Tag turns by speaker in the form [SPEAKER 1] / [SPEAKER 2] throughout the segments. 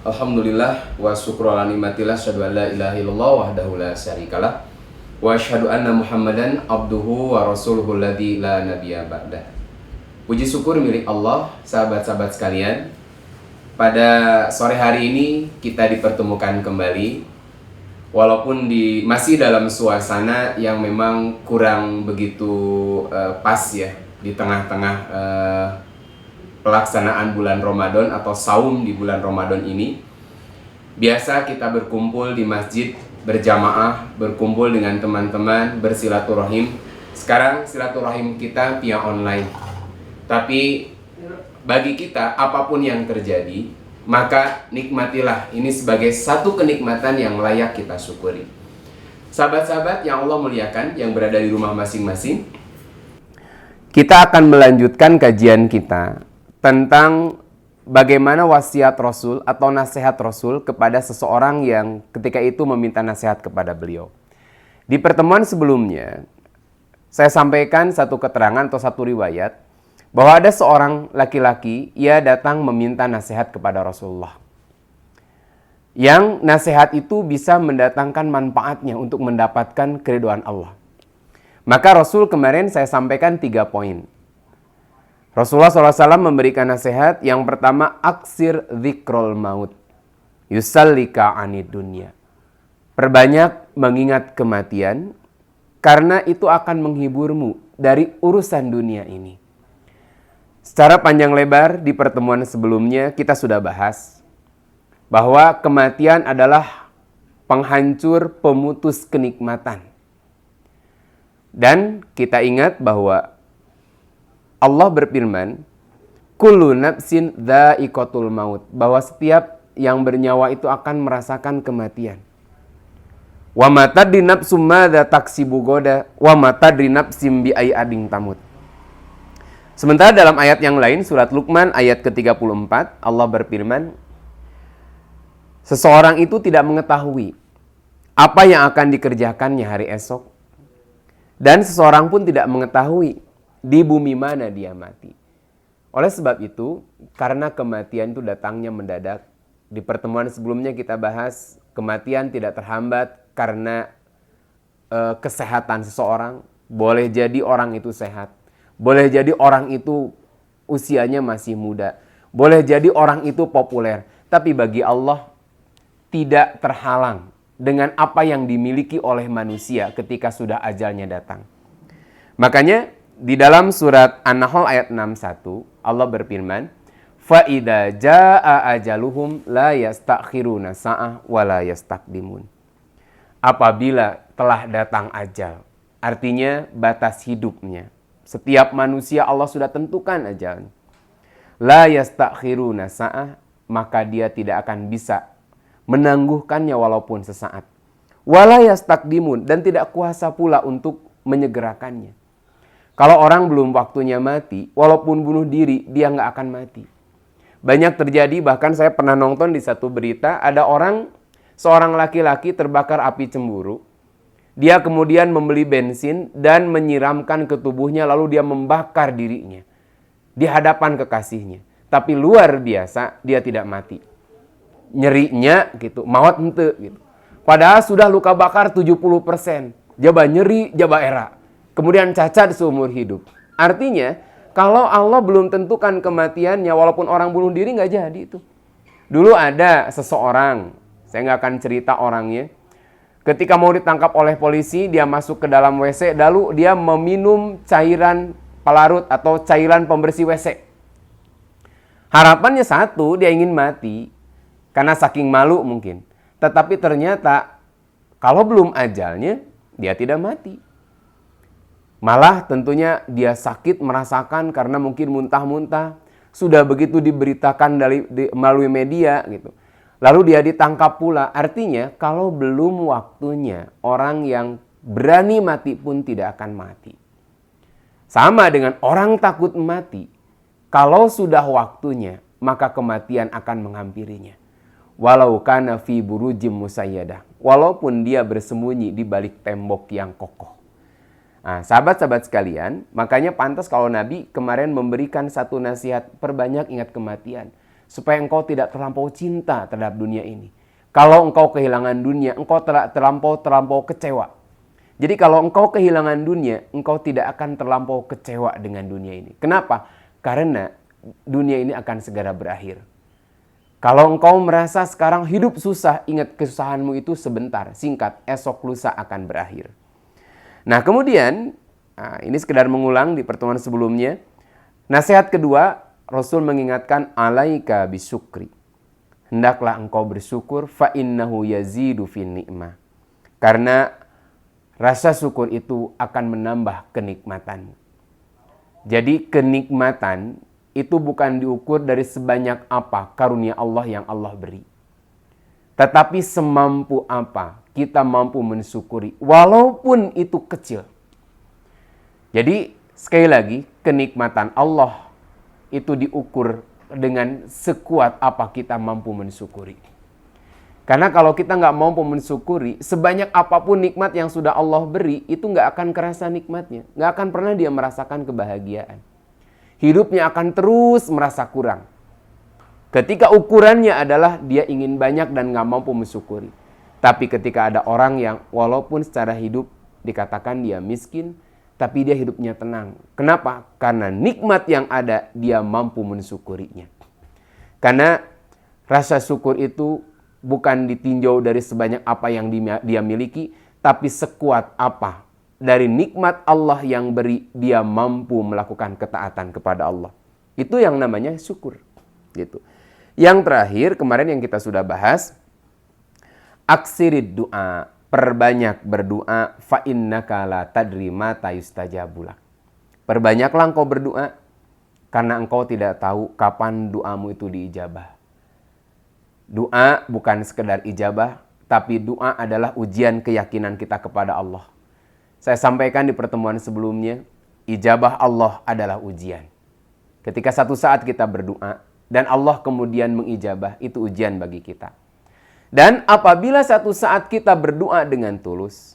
[SPEAKER 1] Alhamdulillah wa syukru ala nikmatillah asyhadu an la ilaha illallah wahdahu la syarikalah wa asyhadu anna Muhammadan abduhu wa rasuluhu alladzi la nabiyya ba'dah. Puji syukur milik Allah, sahabat-sahabat sekalian. Pada sore hari ini kita dipertemukan kembali walaupun masih dalam suasana yang memang kurang begitu pas ya di tengah-tengah pelaksanaan bulan Ramadan atau saum di bulan Ramadan ini. Biasa kita berkumpul di masjid berjamaah, berkumpul dengan teman-teman, bersilaturahim. Sekarang silaturahim kita via online. Tapi bagi kita apapun yang terjadi, maka nikmatilah ini sebagai satu kenikmatan yang layak kita syukuri. Sahabat-sahabat yang Allah muliakan, yang berada di rumah masing-masing, kita akan melanjutkan kajian kita tentang bagaimana wasiat Rasul atau nasihat Rasul kepada seseorang yang ketika itu meminta nasihat kepada beliau. Di pertemuan sebelumnya, saya sampaikan satu keterangan atau satu riwayat bahwa ada seorang laki-laki, ia datang meminta nasihat kepada Rasulullah. Yang nasihat itu bisa mendatangkan manfaatnya untuk mendapatkan keridhaan Allah. Maka Rasul kemarin saya sampaikan 3 poin. Rasulullah SAW memberikan nasihat. Yang pertama, aksir dzikrul maut yusallika anid dunya. Perbanyak mengingat kematian, karena itu akan menghiburmu dari urusan dunia ini. Secara panjang lebar di pertemuan sebelumnya kita sudah bahas bahwa kematian adalah penghancur, pemutus kenikmatan. Dan kita ingat bahwa Allah berfirman, kullu nafsin dha'iqatul maut, bahwa setiap yang bernyawa itu akan merasakan kematian. Wa ma tadri nafsum madza taksibu goda wa ma tadri nafsim bi ayyi adin tamut. Sementara dalam ayat yang lain, surat Luqman ayat ke-34, Allah berfirman, seseorang itu tidak mengetahui apa yang akan dikerjakannya hari esok, dan seseorang pun tidak mengetahui di bumi mana dia mati. Oleh sebab itu, karena kematian itu datangnya mendadak, di pertemuan sebelumnya kita bahas kematian tidak terhambat karena kesehatan seseorang. Boleh jadi orang itu sehat, boleh jadi orang itu usianya masih muda, boleh jadi orang itu populer. Tapi bagi Allah tidak terhalang dengan apa yang dimiliki oleh manusia ketika sudah ajalnya datang. Makanya di dalam surat An-Nahl ayat 61, Allah berfirman, فَإِذَا جَاءَ أَجَلُهُمْ لَا يَسْتَأْخِرُونَ سَاعَةً وَلَا يَسْتَقْدِمُونَ. Apabila telah datang ajal, artinya batas hidupnya. Setiap manusia Allah sudah tentukan ajalnya. لَا يَسْتَأْخِرُونَ سَاعَةً, maka dia tidak akan bisa menangguhkannya walaupun sesaat. وَلَا يَسْتَقْدِمُونَ, dan tidak kuasa pula untuk menyegerakannya. Kalau orang belum waktunya mati, walaupun bunuh diri, dia nggak akan mati. Banyak terjadi, bahkan saya pernah nonton di satu berita, ada seorang laki-laki terbakar api cemburu. Dia kemudian membeli bensin dan menyiramkan ke tubuhnya, lalu dia membakar dirinya di hadapan kekasihnya. Tapi luar biasa, dia tidak mati. Nyerinya gitu, maut henteu gitu. Padahal sudah luka bakar 70%. Jaba nyeri, jaba era. Kemudian cacat seumur hidup. Artinya, kalau Allah belum tentukan kematiannya, walaupun orang bunuh diri nggak jadi itu. Dulu ada seseorang, saya nggak akan cerita orangnya. Ketika mau ditangkap oleh polisi, dia masuk ke dalam WC, lalu dia meminum cairan pelarut atau cairan pembersih WC. Harapannya satu, dia ingin mati, karena saking malu mungkin. Tetapi ternyata, kalau belum ajalnya, dia tidak mati. Malah tentunya dia sakit merasakan karena mungkin muntah-muntah. Sudah begitu diberitakan melalui media gitu. Lalu dia ditangkap pula. Artinya kalau belum waktunya, orang yang berani mati pun tidak akan mati. Sama dengan orang takut mati. Kalau sudah waktunya, maka kematian akan menghampirinya. Walau kana fi burujim musayyadah. Walaupun dia bersembunyi di balik tembok yang kokoh. Nah, sahabat-sahabat sekalian, makanya pantas kalau Nabi kemarin memberikan satu nasihat, perbanyak ingat kematian. supaya engkau tidak terlampau cinta terhadap dunia ini. Kalau engkau kehilangan dunia, engkau terlampau kecewa. Jadi kalau engkau kehilangan dunia, engkau tidak akan terlampau kecewa dengan dunia ini. Kenapa? Karena dunia ini akan segera berakhir. Kalau engkau merasa sekarang hidup susah, ingat kesusahanmu itu sebentar, singkat, esok lusa akan berakhir. Nah kemudian, ini sekedar mengulang di pertemuan sebelumnya. Nasihat kedua, Rasul mengingatkan alaika bisyukri. Hendaklah engkau bersyukur fa innahu yazidu fin ni'mah. Karena rasa syukur itu akan menambah kenikmatan. Jadi kenikmatan itu bukan diukur dari sebanyak apa karunia Allah yang Allah beri. Tetapi semampu apa kita mampu mensyukuri, walaupun itu kecil. Jadi sekali lagi, kenikmatan Allah itu diukur dengan sekuat apa kita mampu mensyukuri. Karena kalau kita nggak mampu mensyukuri, sebanyak apapun nikmat yang sudah Allah beri, itu nggak akan kerasa nikmatnya. Nggak akan pernah dia merasakan kebahagiaan. Hidupnya akan terus merasa kurang. Ketika ukurannya adalah dia ingin banyak dan nggak mampu mensyukuri. Tapi ketika ada orang yang walaupun secara hidup dikatakan dia miskin, tapi dia hidupnya tenang. Kenapa? Karena nikmat yang ada dia mampu mensyukurinya. Karena rasa syukur itu bukan ditinjau dari sebanyak apa yang dia miliki, tapi sekuat apa dari nikmat Allah yang beri dia mampu melakukan ketaatan kepada Allah. Itu yang namanya syukur. Gitu. Yang terakhir kemarin yang kita sudah bahas, aksirid doa, perbanyak berdoa, fa innaka la tadri mata yustajabulak. Perbanyaklah engkau berdoa karena engkau tidak tahu kapan doamu itu diijabah. Doa bukan sekedar ijabah, tapi doa adalah ujian keyakinan kita kepada Allah. Saya sampaikan di pertemuan sebelumnya, ijabah Allah adalah ujian. Ketika satu saat kita berdoa dan Allah kemudian mengijabah, itu ujian bagi kita. Dan apabila satu saat kita berdoa dengan tulus,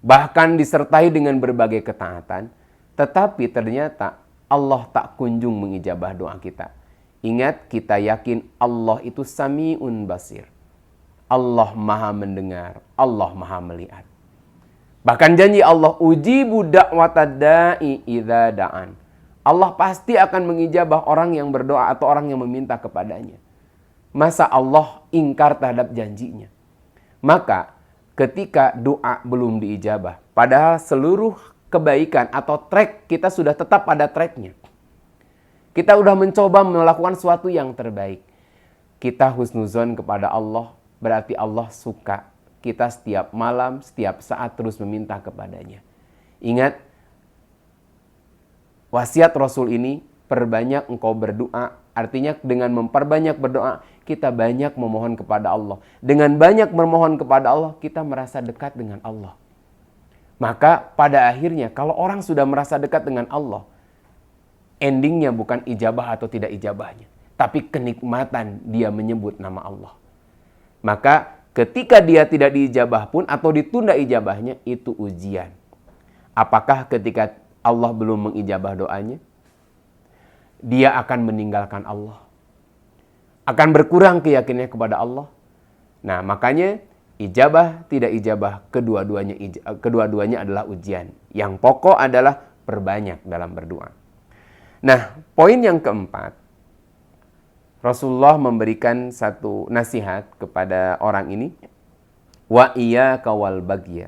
[SPEAKER 1] bahkan disertai dengan berbagai ketaatan, tetapi ternyata Allah tak kunjung mengijabah doa kita. Ingat, kita yakin Allah itu sami'un basir. Allah maha mendengar, Allah maha melihat. Bahkan janji Allah, ujibu da'watad da'i idza da'an. Allah pasti akan mengijabah orang yang berdoa atau orang yang meminta kepadanya. Masa Allah ingkar terhadap janjinya? Maka ketika doa belum diijabah, padahal seluruh kebaikan atau track kita sudah tetap pada tracknya. Kita sudah mencoba melakukan sesuatu yang terbaik. Kita husnuzon kepada Allah, berarti Allah suka. Kita setiap malam, setiap saat terus meminta kepadanya. Ingat, wasiat Rasul ini, perbanyak engkau berdoa. Artinya dengan memperbanyak berdoa, kita banyak memohon kepada Allah. Dengan banyak memohon kepada Allah, kita merasa dekat dengan Allah. Maka pada akhirnya, kalau orang sudah merasa dekat dengan Allah, endingnya bukan ijabah atau tidak ijabahnya, tapi kenikmatan dia menyebut nama Allah. Maka ketika dia tidak diijabah pun atau ditunda ijabahnya, itu ujian. Apakah ketika Allah belum mengijabah doanya, dia akan meninggalkan Allah? Akan berkurang keyakinannya kepada Allah? Nah, makanya ijabah tidak ijabah, kedua-duanya adalah ujian. Yang pokok adalah perbanyak dalam berdoa. Nah, poin yang keempat, Rasulullah memberikan satu nasihat kepada orang ini. Wa iyyaka wal bagya.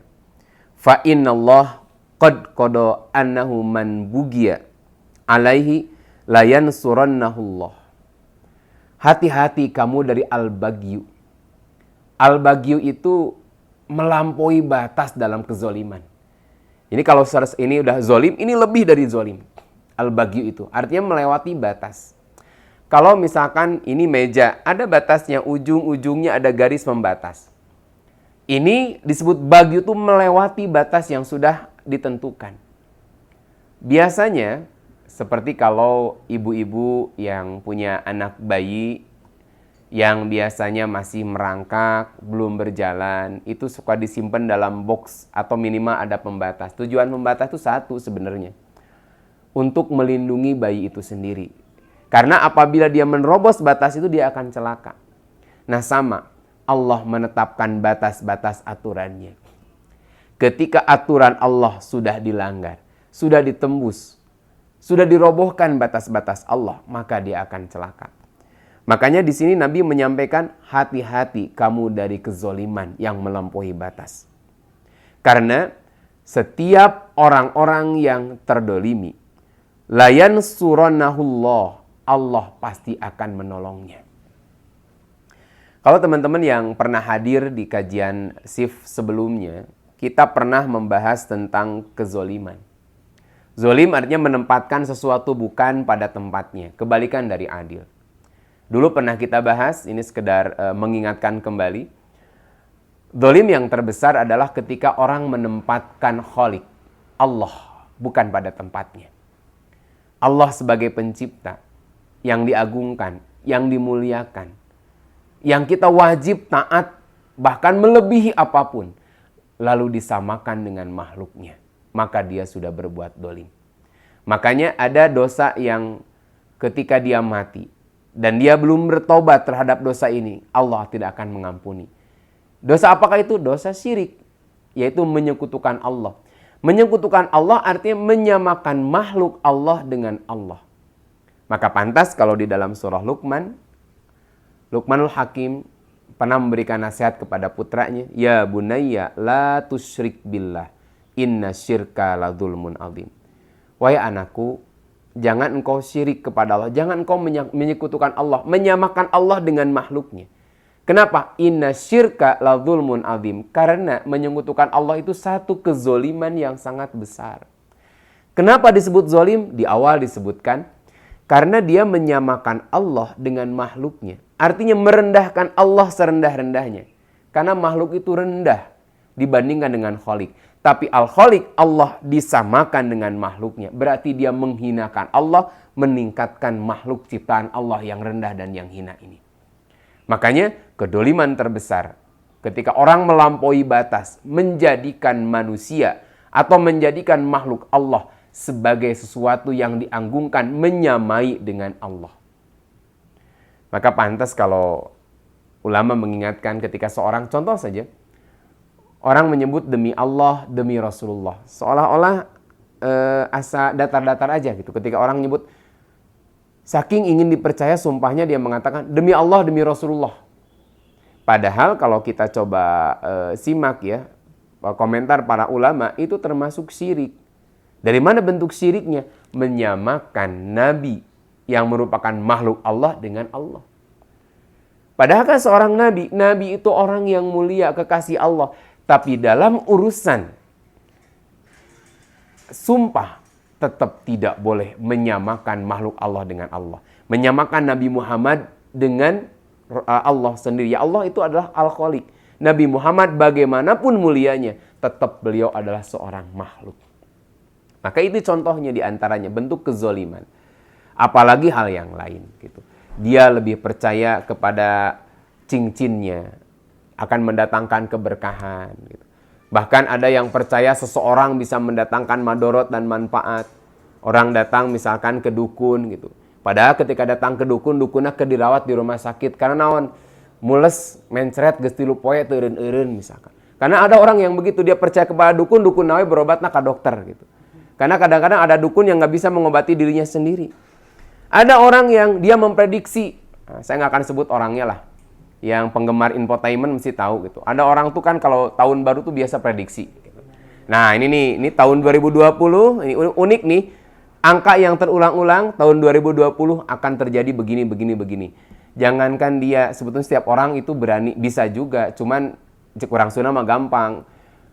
[SPEAKER 1] Fa innallah qad qada annahu man bugiya alaihi la yansurannahullah. Hati-hati kamu dari al-bagyu. Al-bagyu itu melampaui batas dalam kezoliman. Ini kalau ini udah zolim, ini lebih dari zolim. Al-bagyu itu artinya melewati batas. Kalau misalkan ini meja, ada batasnya, ujung-ujungnya ada garis pembatas. Ini disebut bagyu itu melewati batas yang sudah ditentukan. Biasanya, seperti kalau ibu-ibu yang punya anak bayi, yang biasanya masih merangkak, belum berjalan, itu suka disimpan dalam box atau minimal ada pembatas. Tujuan pembatas itu satu sebenarnya. Untuk melindungi bayi itu sendiri. Karena apabila dia menerobos batas itu, dia akan celaka. Nah sama, Allah menetapkan batas-batas aturannya. Ketika aturan Allah sudah dilanggar, sudah ditembus, sudah dirobohkan batas-batas Allah, maka dia akan celaka. Makanya di sini Nabi menyampaikan, hati-hati kamu dari kezoliman yang melampaui batas. Karena setiap orang-orang yang terdolimi, la yansurannahullah, Allah pasti akan menolongnya. Kalau teman-teman yang pernah hadir di kajian SIF sebelumnya, kita pernah membahas tentang kezoliman. Zolim artinya menempatkan sesuatu bukan pada tempatnya, kebalikan dari adil. Dulu pernah kita bahas, ini sekedar mengingatkan kembali. Zolim yang terbesar adalah ketika orang menempatkan Khalik, Allah, bukan pada tempatnya. Allah sebagai pencipta, yang diagungkan, yang dimuliakan, yang kita wajib taat, bahkan melebihi apapun, lalu disamakan dengan makhluknya, maka dia sudah berbuat dolim. Makanya ada dosa yang ketika dia mati, dan dia belum bertobat terhadap dosa ini, Allah tidak akan mengampuni. Dosa apakah itu? Dosa syirik, yaitu menyekutukan Allah. Menyekutukan Allah artinya menyamakan makhluk Allah dengan Allah. Maka pantas kalau di dalam surah Luqmanul Hakim pernah memberikan nasihat kepada putranya, ya bunayya la tusyrik billah, inna syirka la dzulmun adzim. Wahai anakku, jangan engkau syirik kepada Allah, jangan engkau menyekutukan Allah, menyamakan Allah dengan makhluknya. Kenapa? Inna syirka la dzulmun adzim. Karena menyekutukan Allah itu satu kezoliman yang sangat besar. Kenapa disebut zolim? Di awal disebutkan karena dia menyamakan Allah dengan makhluknya. Artinya merendahkan Allah serendah-rendahnya. Karena makhluk itu rendah dibandingkan dengan Khalik. Tapi Al-Khalik, Allah disamakan dengan makhluknya. Berarti dia menghinakan Allah, meningkatkan makhluk ciptaan Allah yang rendah dan yang hina ini. Makanya kedoliman terbesar ketika orang melampaui batas, menjadikan manusia atau menjadikan makhluk Allah sebagai sesuatu yang dianggungkan, menyamai dengan Allah. Maka pantas kalau ulama mengingatkan ketika seorang, contoh saja, orang menyebut demi Allah, demi Rasulullah. Seolah-olah asa datar-datar aja gitu. Ketika orang menyebut, saking ingin dipercaya sumpahnya dia mengatakan, demi Allah, demi Rasulullah. Padahal kalau kita coba simak ya, komentar para ulama, itu termasuk syirik. Dari mana bentuk syiriknya? Menyamakan Nabi yang merupakan makhluk Allah dengan Allah. Padahal kan seorang Nabi, Nabi itu orang yang mulia, kekasih Allah. Tapi dalam urusan sumpah, tetap tidak boleh menyamakan makhluk Allah dengan Allah. Menyamakan Nabi Muhammad dengan Allah sendiri. Ya Allah itu adalah Al-Khaliq. Nabi Muhammad bagaimanapun mulianya, tetap beliau adalah seorang makhluk. Maka itu contohnya diantaranya bentuk kezoliman. Apalagi hal yang lain gitu. Dia lebih percaya kepada cincinnya, akan mendatangkan keberkahan gitu. Bahkan ada yang percaya seseorang bisa mendatangkan madorot dan manfaat. Orang datang misalkan ke dukun gitu. Padahal ketika datang ke dukun, dukunnya dirawat di rumah sakit. Karena naon? Mules, mencret, geus 3 poe teu eureun-eureun misalkan. Karena ada orang yang begitu, dia percaya kepada dukun, dukun nawe berobatna ka dokter gitu. Karena kadang-kadang ada dukun yang nggak bisa mengobati dirinya sendiri. Ada orang yang dia memprediksi, saya nggak akan sebut orangnya lah, yang penggemar infotainment mesti tahu gitu. Ada orang tuh kan kalau tahun baru tuh biasa prediksi. Gitu. Nah ini tahun 2020, ini unik nih, angka yang terulang-ulang tahun 2020 akan terjadi begini. Jangankan dia, sebetulnya setiap orang itu berani, bisa juga, cuman cek orang Sunda mah gampang.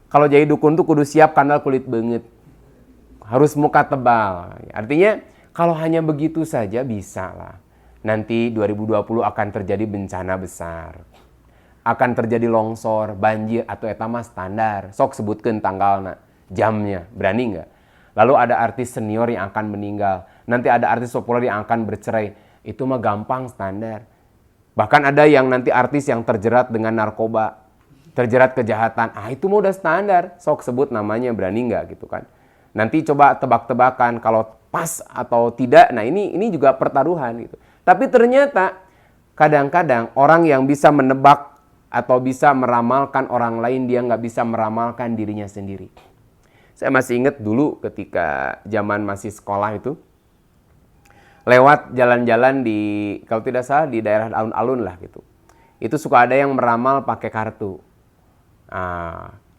[SPEAKER 1] Kalau jadi dukun tuh kudu siap kandal kulit banget. Harus muka tebal. Artinya kalau hanya begitu saja bisa lah. Nanti 2020 akan terjadi bencana besar. Akan terjadi longsor, banjir, atau eta mah standar. Sok sebutkeun tanggalna, jamnya. Berani nggak? Lalu ada artis senior yang akan meninggal. Nanti ada artis populer yang akan bercerai. Itu mah gampang standar. Bahkan ada yang nanti artis yang terjerat dengan narkoba. Terjerat kejahatan. Itu mah udah standar. Sok sebut namanya, berani nggak gitu kan. Nanti coba tebak-tebakan, kalau pas atau tidak. Nah ini juga pertaruhan gitu. Tapi ternyata kadang-kadang orang yang bisa menebak atau bisa meramalkan orang lain, dia nggak bisa meramalkan dirinya sendiri. Saya masih ingat dulu ketika zaman masih sekolah itu, lewat jalan-jalan di, kalau tidak salah di daerah alun-alun lah gitu. Itu suka ada yang meramal pakai kartu.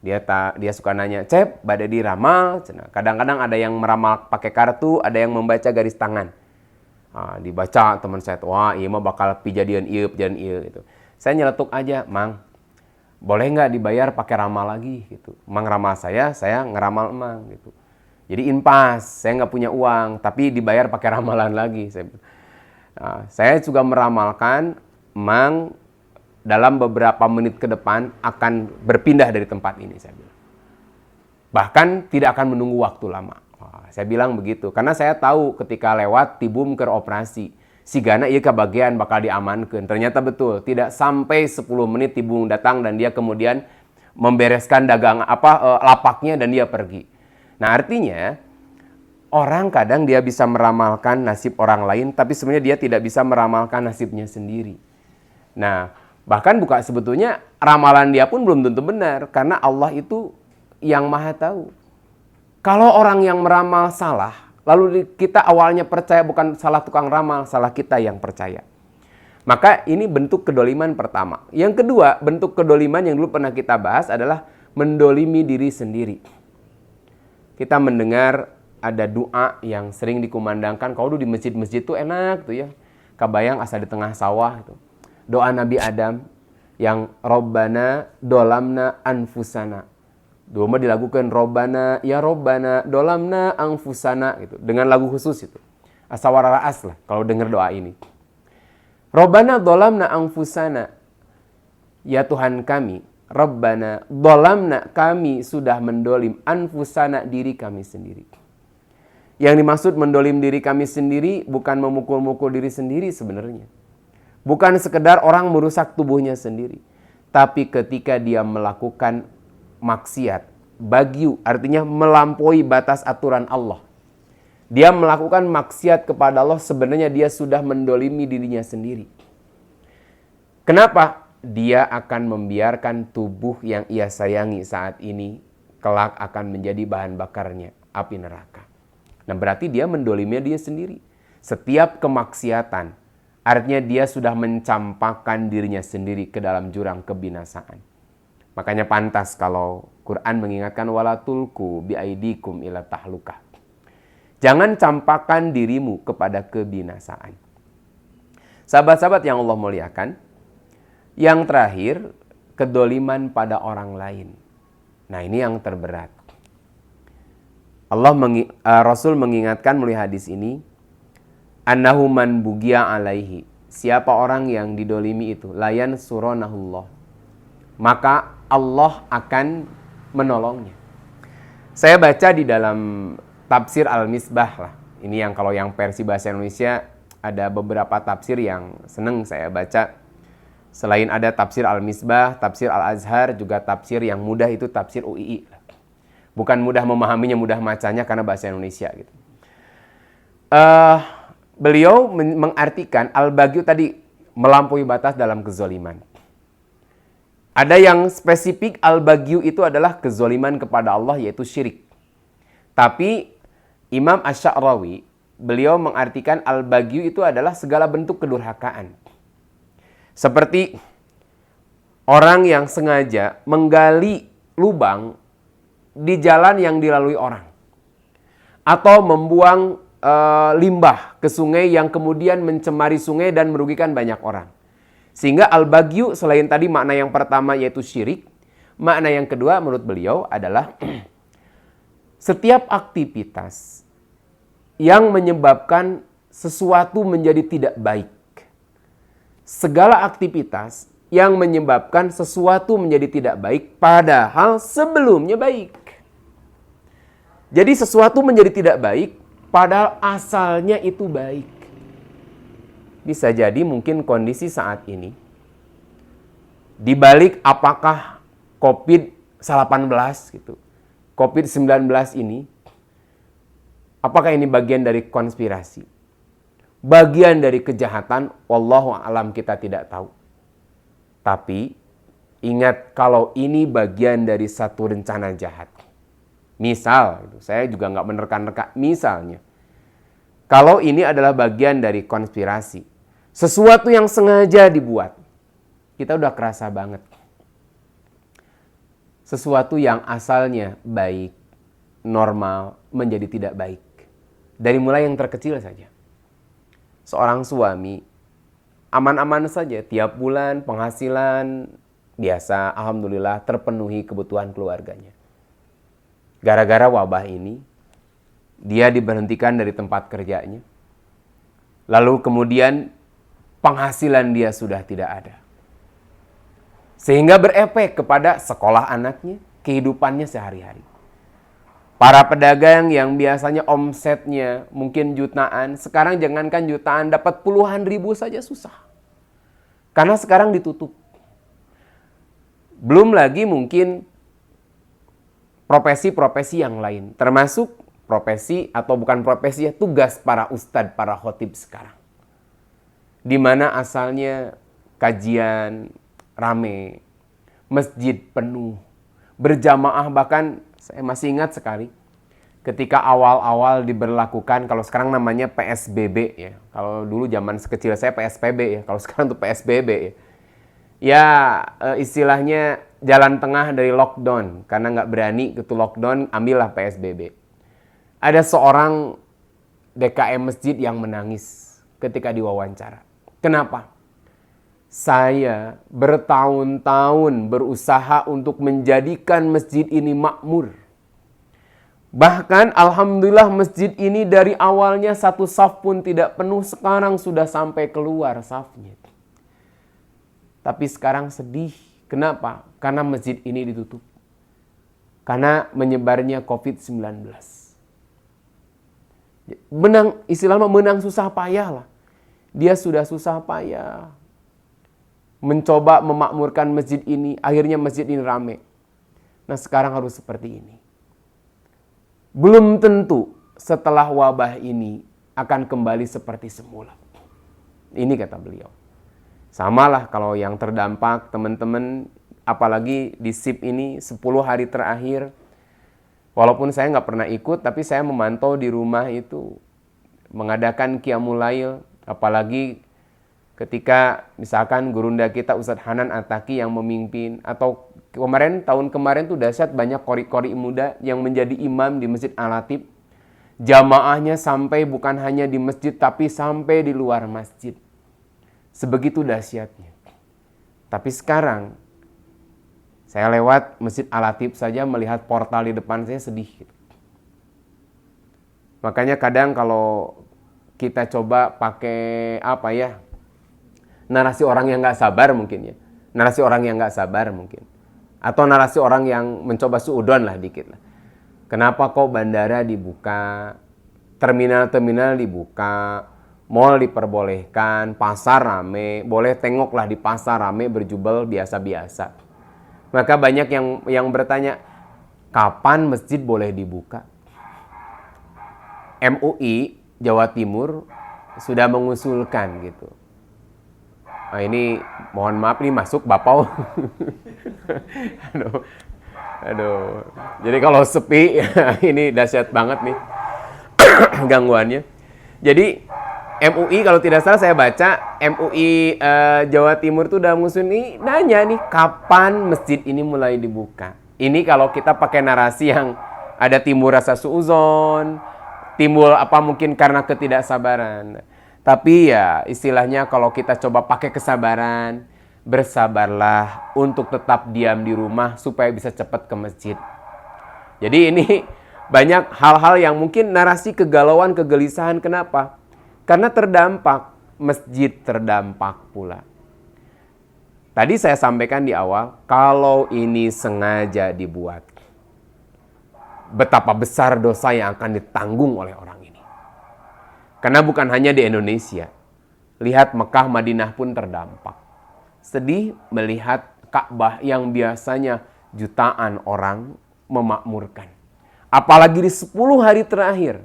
[SPEAKER 1] Dia suka nanya, "Cep, bade diramal?" Kadang-kadang ada yang meramal pakai kartu, ada yang membaca garis tangan. Dibaca teman saya, wah iya mah bakal pijadian iya gitu. Saya nyeletuk aja, "Mang, boleh nggak dibayar pakai ramal lagi?" gitu. Mang ramal saya ngeramal Mang gitu. Jadi impas, saya nggak punya uang, tapi dibayar pakai ramalan lagi. Saya juga meramalkan, Mang dalam beberapa menit ke depan akan berpindah dari tempat ini, saya bilang. Bahkan tidak akan menunggu waktu lama. Saya bilang begitu, karena saya tahu ketika lewat tibum ke operasi, sigana iya kebagian bakal diamankan. Ternyata betul, tidak sampai 10 menit tibum datang dan dia kemudian membereskan lapaknya dan dia pergi. Nah artinya, orang kadang dia bisa meramalkan nasib orang lain, tapi sebenarnya dia tidak bisa meramalkan nasibnya sendiri. Nah, bahkan sebetulnya ramalan dia pun belum tentu benar, karena Allah itu yang maha tahu. Kalau orang yang meramal salah, lalu kita awalnya percaya bukan salah tukang ramal, salah kita yang percaya. Maka ini bentuk kedoliman pertama. Yang kedua, bentuk kedoliman yang dulu pernah kita bahas adalah mendolimi diri sendiri. Kita mendengar ada doa yang sering dikumandangkan. Kalau dulu di masjid-masjid tuh enak tuh ya. Kabayang asal di tengah sawah itu. Doa Nabi Adam yang Robbana dolamna anfusana. Dulu mah dilakukan Robbana ya Robbana dolamna anfusana gitu. Dengan lagu khusus itu. Asawara ra'as lah kalau dengar doa ini. Robbana dolamna anfusana. Ya Tuhan kami, Rabbana dolamna, kami sudah mendolim anfusana, diri kami sendiri. Yang dimaksud mendolim diri kami sendiri bukan memukul-mukul diri sendiri sebenarnya. Bukan sekedar orang merusak tubuhnya sendiri. Tapi ketika dia melakukan maksiat, bagyu, artinya melampaui batas aturan Allah. Dia melakukan maksiat kepada Allah, sebenarnya dia sudah mendolimi dirinya sendiri. Kenapa? Dia akan membiarkan tubuh yang ia sayangi saat ini kelak akan menjadi bahan bakarnya api neraka. Nah berarti dia mendoliminya dia sendiri. Setiap kemaksiatan artinya dia sudah mencampakkan dirinya sendiri ke dalam jurang kebinasaan. Makanya pantas kalau Quran mengingatkan wala tulku biaidikum ila tahlukah. Jangan campakkan dirimu kepada kebinasaan. Sahabat-sahabat yang Allah muliakan, yang terakhir, kedoliman pada orang lain. Nah ini yang terberat. Rasul mengingatkan melalui hadis ini, annahu man bugia alaihi, siapa orang yang didolimi itu, layan suronahullah, maka Allah akan menolongnya. Saya baca di dalam tafsir Al-Misbah lah. Ini yang kalau yang versi bahasa Indonesia ada beberapa tafsir yang seneng saya baca. Selain ada tafsir Al-Misbah, tafsir Al-Azhar, juga tafsir yang mudah itu tafsir UII. Bukan mudah memahaminya, mudah macanya karena bahasa Indonesia gitu. Beliau mengartikan al-bagyu tadi melampaui batas dalam kezoliman. Ada yang spesifik al-bagyu itu adalah kezoliman kepada Allah, yaitu syirik. Tapi Imam Asy-Sya'rawi, beliau mengartikan al-bagyu itu adalah segala bentuk kedurhakaan. Seperti orang yang sengaja menggali lubang di jalan yang dilalui orang. Atau membuang limbah ke sungai yang kemudian mencemari sungai dan merugikan banyak orang. Sehingga al-bagyu selain tadi makna yang pertama yaitu syirik, makna yang kedua menurut beliau adalah setiap aktivitas yang menyebabkan sesuatu menjadi tidak baik. Segala aktivitas yang menyebabkan sesuatu menjadi tidak baik padahal sebelumnya baik. Jadi sesuatu menjadi tidak baik padahal asalnya itu baik. Bisa jadi mungkin kondisi saat ini dibalik apakah COVID-19 gitu. COVID-19 ini Apakah ini bagian dari konspirasi? Bagian dari kejahatan? Wallahu a'lam, kita tidak tahu. Tapi ingat, kalau ini bagian dari satu rencana jahat. Misal, saya juga nggak menerka-nerka, misalnya, kalau ini adalah bagian dari konspirasi, sesuatu yang sengaja dibuat, kita udah kerasa banget. Sesuatu yang asalnya baik, normal, menjadi tidak baik. Dari mulai yang terkecil saja. Seorang suami, aman-aman saja, tiap bulan penghasilan biasa, alhamdulillah terpenuhi kebutuhan keluarganya. Gara-gara wabah ini, dia diberhentikan dari tempat kerjanya. Lalu kemudian penghasilan dia sudah tidak ada. Sehingga berefek kepada sekolah anaknya, kehidupannya sehari-hari. Para pedagang yang biasanya omsetnya mungkin jutaan, sekarang jangankan jutaan, dapat puluhan ribu saja susah. Karena sekarang ditutup. Belum lagi mungkin profesi-profesi yang lain, termasuk profesi atau bukan profesi ya, tugas para ustadz, para khotib sekarang. Di mana asalnya kajian rame, masjid penuh, berjamaah, bahkan saya masih ingat sekali ketika awal-awal diberlakukan, kalau sekarang namanya PSBB ya. Kalau dulu zaman sekecil saya PSBB ya, kalau sekarang tuh PSBB ya. Ya istilahnya jalan tengah dari lockdown, karena nggak berani gitu lockdown, ambillah PSBB. Ada seorang DKM masjid yang menangis ketika diwawancara. Kenapa? Saya bertahun-tahun berusaha untuk menjadikan masjid ini makmur. Bahkan alhamdulillah masjid ini dari awalnya satu saf pun tidak penuh, sekarang sudah sampai keluar safnya. Tapi sekarang sedih. Kenapa? Karena masjid ini ditutup. Karena menyebarnya COVID-19. Istilahnya menang susah payah lah. Dia sudah susah payah mencoba memakmurkan masjid ini, akhirnya masjid ini rame. Nah sekarang harus seperti ini. Belum tentu setelah wabah ini akan kembali seperti semula. Ini kata beliau. Samalah kalau yang terdampak teman-teman, apalagi di SIP ini 10 hari terakhir. Walaupun saya nggak pernah ikut, tapi saya memantau di rumah itu mengadakan Qiyamul Lail, apalagi ketika misalkan gurunda kita Ustadz Hanan Ataki yang memimpin, atau tahun kemarin tuh dahsyat, banyak qori-qori muda yang menjadi imam di Masjid Al-Latif. Jamaahnya sampai bukan hanya di masjid tapi sampai di luar masjid. Sebegitu dahsyatnya. Tapi sekarang saya lewat Masjid Al-Latif saja melihat portal di depan saya sedih. Makanya kadang kalau kita coba pakai apa ya, narasi orang yang nggak sabar mungkin ya. Narasi orang yang nggak sabar mungkin. Atau narasi orang yang mencoba suudon lah dikit lah. Kenapa kok bandara dibuka, terminal-terminal dibuka, mal diperbolehkan, pasar rame, boleh tengoklah di pasar rame berjubel biasa-biasa. Maka banyak yang bertanya, kapan masjid boleh dibuka? MUI Jawa Timur sudah mengusulkan gitu. Nah, ini mohon maaf nih masuk Bapau. Aduh. Jadi kalau sepi ini dahsyat banget nih gangguannya. Jadi MUI kalau tidak salah saya baca MUI Jawa Timur tuh udah mengusul nih, nanya nih kapan masjid ini mulai dibuka. Ini kalau kita pakai narasi yang ada timbul rasa suuzon, timbul apa mungkin karena ketidaksabaran. Tapi ya istilahnya kalau kita coba pakai kesabaran, bersabarlah untuk tetap diam di rumah supaya bisa cepat ke masjid. Jadi ini banyak hal-hal yang mungkin narasi kegalauan, kegelisahan. Kenapa? Karena terdampak, masjid terdampak pula. Tadi saya sampaikan di awal, kalau ini sengaja dibuat, betapa besar dosa yang akan ditanggung oleh orang ini. Karena bukan hanya di Indonesia. Lihat Mekah, Madinah pun terdampak. Sedih melihat Ka'bah yang biasanya jutaan orang memakmurkan. Apalagi di 10 hari terakhir.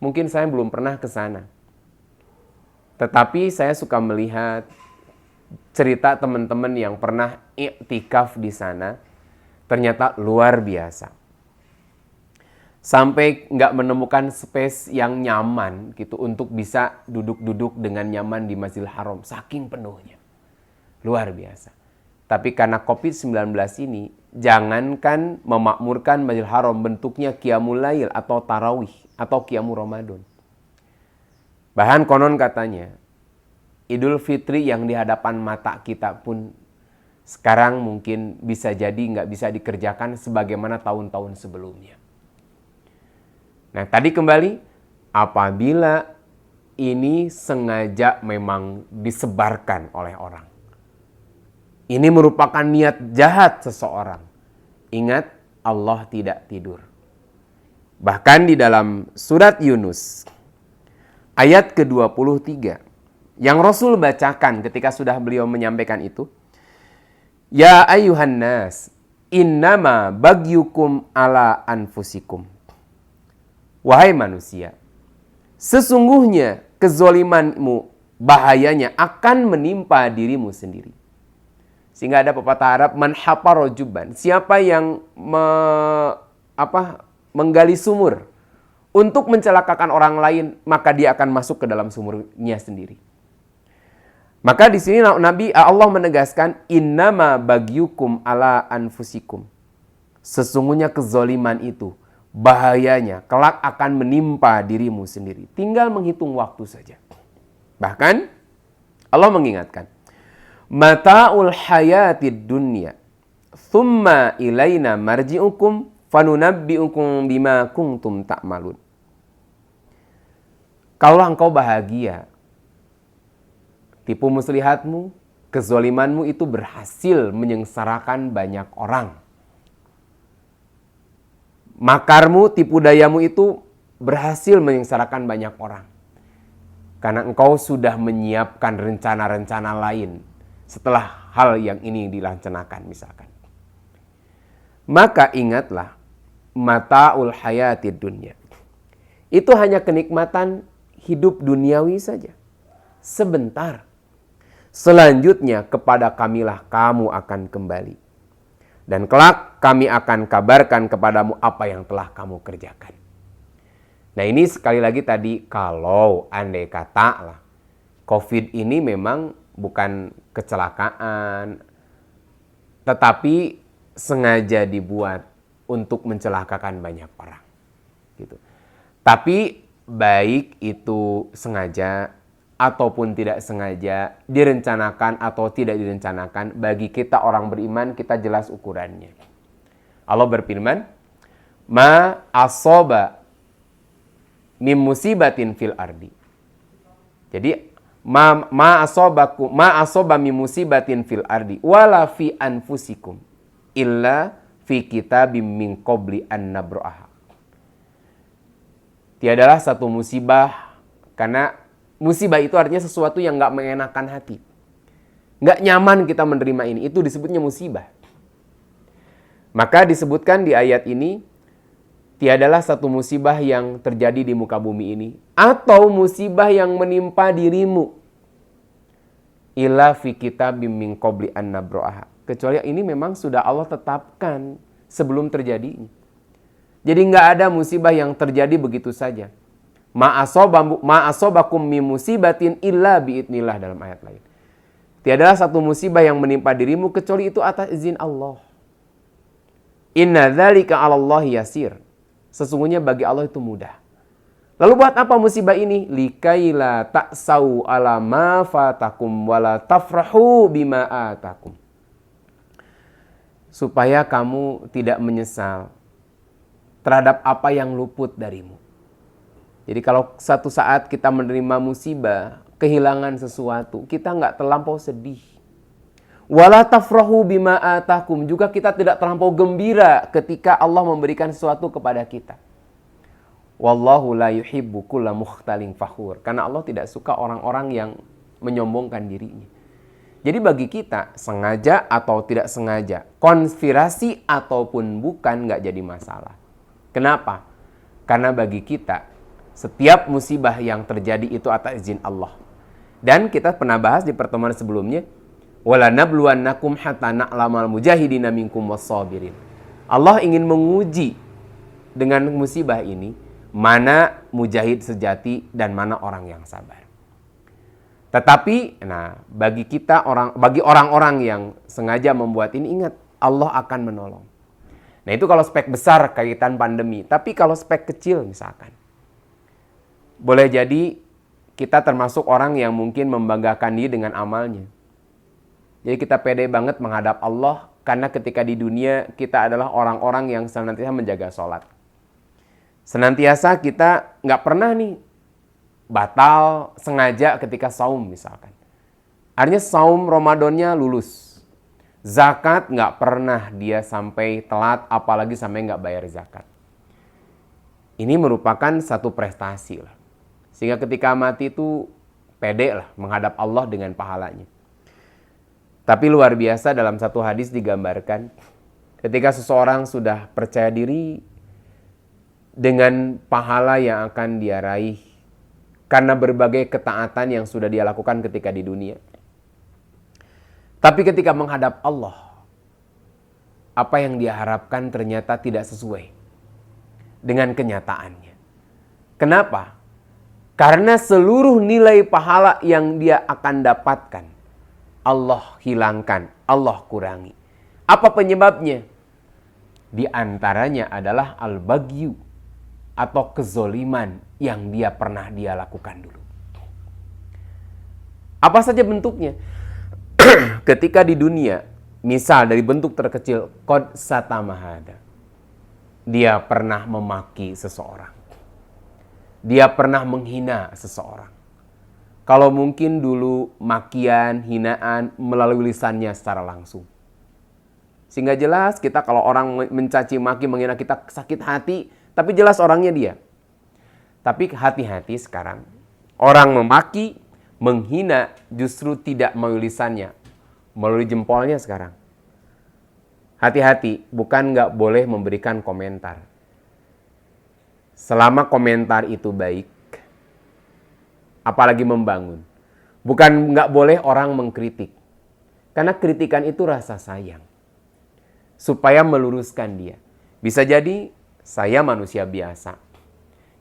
[SPEAKER 1] mungkin saya belum pernah ke sana. Tetapi saya suka melihat cerita teman-teman yang pernah iktikaf di sana, ternyata luar biasa. Sampai nggak menemukan space yang nyaman gitu untuk bisa duduk-duduk dengan nyaman di Masjidil Haram, saking penuhnya. Luar biasa. Tapi karena COVID-19 ini, jangankan memakmurkan Masjidil Haram bentuknya Qiyamul Lail atau Tarawih atau Qiyamul Ramadan. Bahkan konon katanya, Idul Fitri yang di hadapan mata kita pun sekarang mungkin bisa jadi nggak bisa dikerjakan sebagaimana tahun-tahun sebelumnya. Nah, tadi kembali, apabila ini sengaja memang disebarkan oleh orang. Ini merupakan niat jahat seseorang. Ingat, Allah tidak tidur. Bahkan di dalam surat Yunus, ayat ke-23, yang Rasul bacakan ketika sudah beliau menyampaikan itu, Ya ayyuhan nas, innama bagyukum ala anfusikum. Wahai manusia, sesungguhnya kezolimanmu bahayanya akan menimpa dirimu sendiri. Sehingga ada pepatah Arab, man hapara juban, siapa yang menggali sumur untuk mencelakakan orang lain, maka dia akan masuk ke dalam sumurnya sendiri. Maka di sini Allah menegaskan, innama bagyukum ala anfusikum. Sesungguhnya kezoliman itu bahayanya kelak akan menimpa dirimu sendiri. Tinggal menghitung waktu saja. Bahkan Allah mengingatkan, mata'ul hayatid dunya thumma ilaina marji'ukum fanunabbi'ukum bima kuntum ta'malun. Kalau engkau bahagia, tipu muslihatmu, kezolimanmu itu berhasil menyengsarakan banyak orang. Makarmu, tipu dayamu itu berhasil menyengsarakan banyak orang. Karena engkau sudah menyiapkan rencana-rencana lain setelah hal yang ini dilaksanakan misalkan. Maka ingatlah, mata'ul hayatid dunya. Itu hanya kenikmatan hidup duniawi saja. Sebentar. Selanjutnya kepada kamilah kamu akan kembali. Dan kelak kami akan kabarkan kepadamu apa yang telah kamu kerjakan. Nah ini sekali lagi tadi kalau andai kata lah COVID ini memang bukan kecelakaan, tetapi sengaja dibuat untuk mencelakakan banyak orang. Gitu. Tapi baik itu sengaja ataupun tidak sengaja, direncanakan atau tidak direncanakan, bagi kita orang beriman, kita jelas ukurannya. Allah berfirman, ma asoba mim musibatin fil ardi. Jadi, ma asoba mim musibatin fil ardi, wala fi anfusikum, illa fi kitabim min qabli an nabra'aha. Tiadalah satu musibah, karena musibah itu artinya sesuatu yang gak mengenakan hati. Gak nyaman kita menerima ini. Itu disebutnya musibah. Maka disebutkan di ayat ini, tiadalah satu musibah yang terjadi di muka bumi ini, atau musibah yang menimpa dirimu, illa fi kitabim min qabli an nabra'aha. Kecuali ini memang sudah Allah tetapkan sebelum terjadi. Jadi gak ada musibah yang terjadi begitu saja. Ma asobakum min musibatin illa biidnillah dalam ayat lain. Tiadalah satu musibah yang menimpa dirimu kecuali itu atas izin Allah. Inna dzalika 'alallahi yasir. Sesungguhnya bagi Allah itu mudah. Lalu buat apa musibah ini? Likaila ta'sau 'ala ma fatakum wala tafrahu bima atakum. Supaya kamu tidak menyesal terhadap apa yang luput darimu. Jadi kalau satu saat kita menerima musibah, kehilangan sesuatu, kita nggak terlampau sedih. Wala tafrahu bima atakum, juga kita tidak terlampau gembira ketika Allah memberikan sesuatu kepada kita. Wallahu la yuhibbu kulla mukhtalin fakhur. Karena Allah tidak suka orang-orang yang menyombongkan dirinya. Jadi bagi kita, sengaja atau tidak sengaja, konspirasi ataupun bukan nggak jadi masalah. Kenapa? Karena bagi kita, Setiap musibah yang terjadi itu atas izin Allah. Dan kita pernah bahas di pertemuan sebelumnya, walanabluwannakum hatta na'lamal mujahidina minkum wassabirin. Allah ingin menguji dengan musibah ini mana mujahid sejati dan mana orang yang sabar. Tetapi bagi orang-orang yang sengaja membuat ini, ingat Allah akan menolong. Nah, itu kalau spek besar kaitan pandemi. Tapi kalau spek kecil misalkan, boleh jadi kita termasuk orang yang mungkin membanggakan diri dengan amalnya. Jadi kita pede banget menghadap Allah karena ketika di dunia kita adalah orang-orang yang senantiasa menjaga sholat. Senantiasa kita nggak pernah nih batal sengaja ketika saum misalkan. Artinya saum Ramadannya lulus. Zakat nggak pernah dia sampai telat, apalagi sampai nggak bayar zakat. Ini merupakan satu prestasi lah. Sehingga ketika mati itu pede lah menghadap Allah dengan pahalanya. Tapi luar biasa dalam satu hadis digambarkan ketika seseorang sudah percaya diri dengan pahala yang akan dia raih karena berbagai ketaatan yang sudah dia lakukan ketika di dunia. Tapi ketika menghadap Allah, apa yang dia harapkan ternyata tidak sesuai dengan kenyataannya. Kenapa? Karena seluruh nilai pahala yang dia akan dapatkan, Allah hilangkan, Allah kurangi. Apa penyebabnya? Di antaranya adalah al-bagyu atau kezoliman yang dia pernah dia lakukan dulu. Apa saja bentuknya? Ketika di dunia, misal dari bentuk terkecil, qad satamahada. Dia pernah memaki seseorang. Dia pernah menghina seseorang. Kalau mungkin dulu makian, hinaan melalui lisannya secara langsung. Sehingga jelas kita kalau orang mencaci maki, menghina kita sakit hati, tapi jelas orangnya dia. Tapi hati-hati sekarang. Orang memaki, menghina justru tidak melalui lisannya, melalui jempolnya sekarang. Hati-hati, bukan nggak boleh memberikan komentar. Selama komentar itu baik, apalagi membangun. Bukan nggak boleh orang mengkritik. Karena kritikan itu rasa sayang. Supaya meluruskan dia. Bisa jadi saya manusia biasa.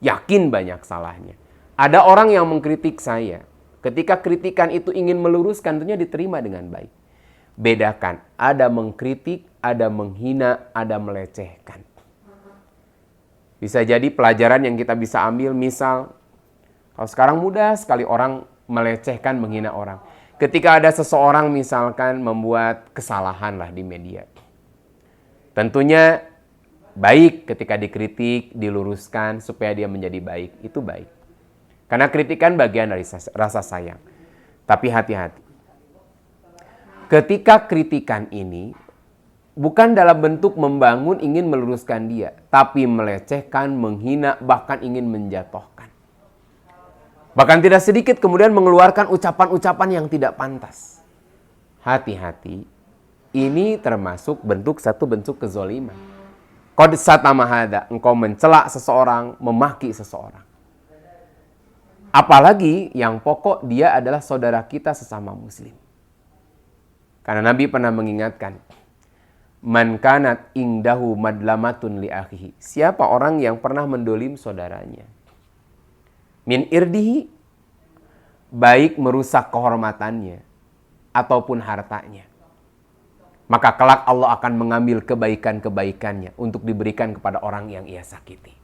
[SPEAKER 1] Yakin banyak salahnya. Ada orang yang mengkritik saya. Ketika kritikan itu ingin meluruskan, tentunya diterima dengan baik. Bedakan, ada mengkritik, ada menghina, ada melecehkan. Bisa jadi pelajaran yang kita bisa ambil, misal, kalau sekarang mudah sekali orang melecehkan, menghina orang. Ketika ada seseorang misalkan membuat kesalahan lah di media. Tentunya baik ketika dikritik, diluruskan supaya dia menjadi baik. Itu baik. Karena kritikan bagian dari rasa sayang. Tapi hati-hati. Ketika kritikan ini bukan dalam bentuk membangun, ingin meluruskan dia, tapi melecehkan, menghina, bahkan ingin menjatuhkan. Bahkan tidak sedikit kemudian mengeluarkan ucapan-ucapan yang tidak pantas. Hati-hati, ini termasuk satu bentuk kezoliman. Qad satamahada, engkau mencela seseorang, memaki seseorang. Apalagi yang pokok dia adalah saudara kita sesama muslim. Karena Nabi pernah mengingatkan, man kanat indahu madlamatun li akhihi. Siapa orang yang pernah mendolim saudaranya? Min irdihi, baik merusak kehormatannya ataupun hartanya. Maka kelak Allah akan mengambil kebaikan-kebaikannya untuk diberikan kepada orang yang ia sakiti.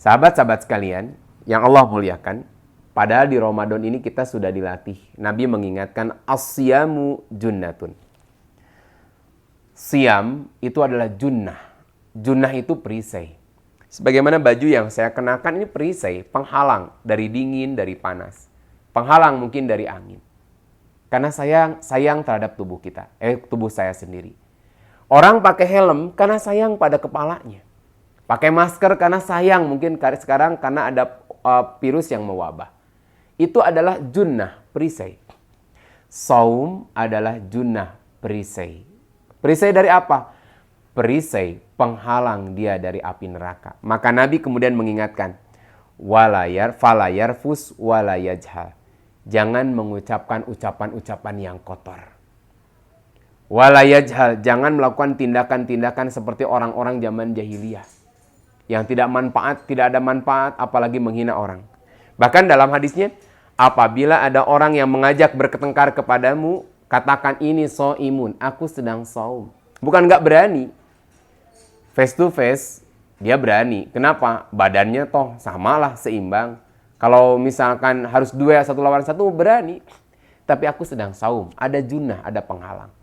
[SPEAKER 1] Sahabat-sahabat sekalian yang Allah muliakan, padahal di Ramadan ini kita sudah dilatih. Nabi mengingatkan, as-siyamu junnatun. Siam itu adalah junnah. Junnah itu perisai. Sebagaimana baju yang saya kenakan ini perisai, penghalang dari dingin, dari panas. Penghalang mungkin dari angin. Karena sayang terhadap tubuh kita, tubuh saya sendiri. Orang pakai helm karena sayang pada kepalanya. Pakai masker karena sayang, mungkin sekarang karena ada virus yang mewabah. Itu adalah junnah, perisai. Saum adalah junnah, perisai. Perisai dari apa? perisai penghalang dia dari api neraka. Maka Nabi kemudian mengingatkan, falayar fus walayajhal. Jangan mengucapkan ucapan-ucapan yang kotor. Walayajhal, jangan melakukan tindakan-tindakan seperti orang-orang zaman jahiliyah. Yang tidak ada manfaat, apalagi menghina orang. Bahkan dalam hadisnya, apabila ada orang yang mengajak bertengkar kepadamu, katakan ini so'imun, aku sedang saum. Bukan nggak berani. Face to face, dia berani. Kenapa? Badannya toh samalah, seimbang. Kalau misalkan harus dua, satu lawan satu, berani. Tapi aku sedang saum, ada junnah, ada penghalang.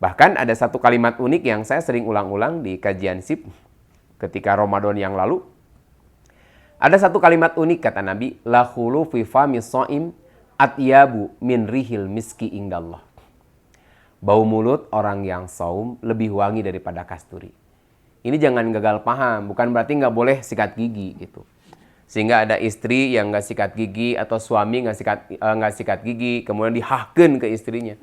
[SPEAKER 1] Bahkan ada satu kalimat unik yang saya sering ulang-ulang di kajian SIP ketika Ramadan yang lalu. Ada satu kalimat unik kata Nabi, la khulu fi fami shaim atyabu min rihil miski indallah. Bau mulut orang yang saum lebih wangi daripada kasturi. Ini jangan gagal paham, bukan berarti nggak boleh sikat gigi gitu. Sehingga ada istri yang nggak sikat gigi atau suami nggak sikat gigi, kemudian dihahkeun ke istrinya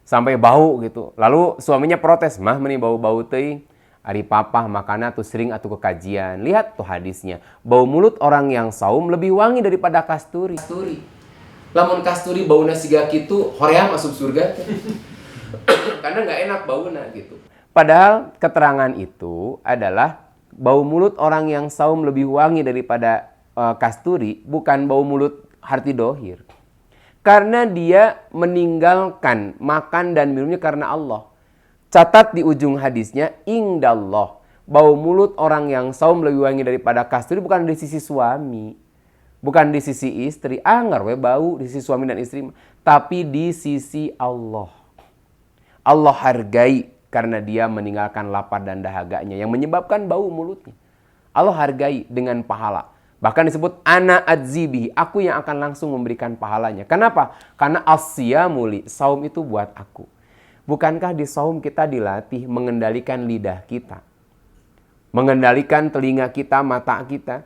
[SPEAKER 1] sampai bau gitu. Lalu suaminya protes, mah meni bau-bau teuing. Ari papa makana tuh sering atuh ke kajian. Lihat tuh hadisnya. Bau mulut orang yang saum lebih wangi daripada kasturi. Lamun kasturi bauna siga kitu, hoream masuk surga. Karena nggak enak bauna gitu. Padahal keterangan itu adalah bau mulut orang yang saum lebih wangi daripada kasturi, bukan bau mulut harti dohir. Karena dia meninggalkan makan dan minumnya karena Allah. Catat di ujung hadisnya, indallah. Bau mulut orang yang saum lebih wangi daripada kasturi bukan di sisi suami. Bukan di sisi istri. Anggar we bau di sisi suami dan istri. Tapi di sisi Allah. Allah hargai karena dia meninggalkan lapar dan dahaganya yang menyebabkan bau mulutnya. Allah hargai dengan pahala. Bahkan disebut ana adzibihi, aku yang akan langsung memberikan pahalanya. Kenapa? Karena asyamuli, saum itu buat aku. Bukankah di saum kita dilatih mengendalikan lidah kita? Mengendalikan telinga kita, mata kita.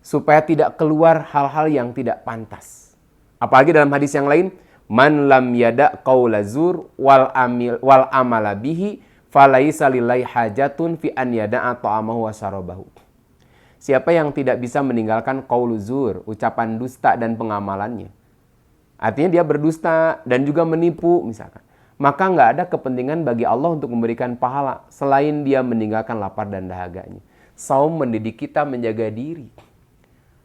[SPEAKER 1] Supaya tidak keluar hal-hal yang tidak pantas. Apalagi dalam hadis yang lain. Man lam yada qaula zur wal amala bihi falaisa lillahi hajatun fi an yada'a ta'amahu wa syarabahu. Siapa yang tidak bisa meninggalkan qaulu zur, ucapan dusta dan pengamalannya. Artinya dia berdusta dan juga menipu misalkan. Maka nggak ada kepentingan bagi Allah untuk memberikan pahala selain dia meninggalkan lapar dan dahaganya. Saum mendidik kita menjaga diri.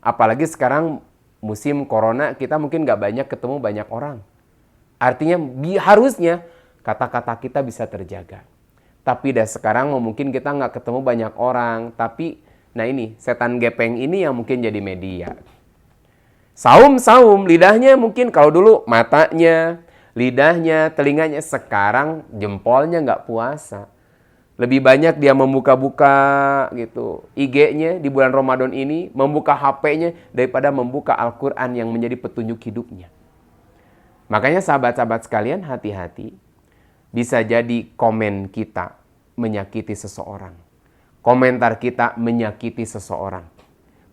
[SPEAKER 1] Apalagi sekarang musim corona, kita mungkin nggak banyak ketemu banyak orang. Artinya harusnya kata-kata kita bisa terjaga. Tapi dah sekarang mungkin kita nggak ketemu banyak orang. Tapi nah ini setan gepeng ini yang mungkin jadi media. Saum, lidahnya mungkin kalau dulu matanya, lidahnya, telinganya. Sekarang jempolnya nggak puasa. Lebih banyak dia membuka-buka gitu IG-nya di bulan Ramadan ini, membuka HP-nya daripada membuka Al-Quran yang menjadi petunjuk hidupnya. Makanya sahabat-sahabat sekalian hati-hati. Bisa jadi komen kita menyakiti seseorang. Komentar kita menyakiti seseorang.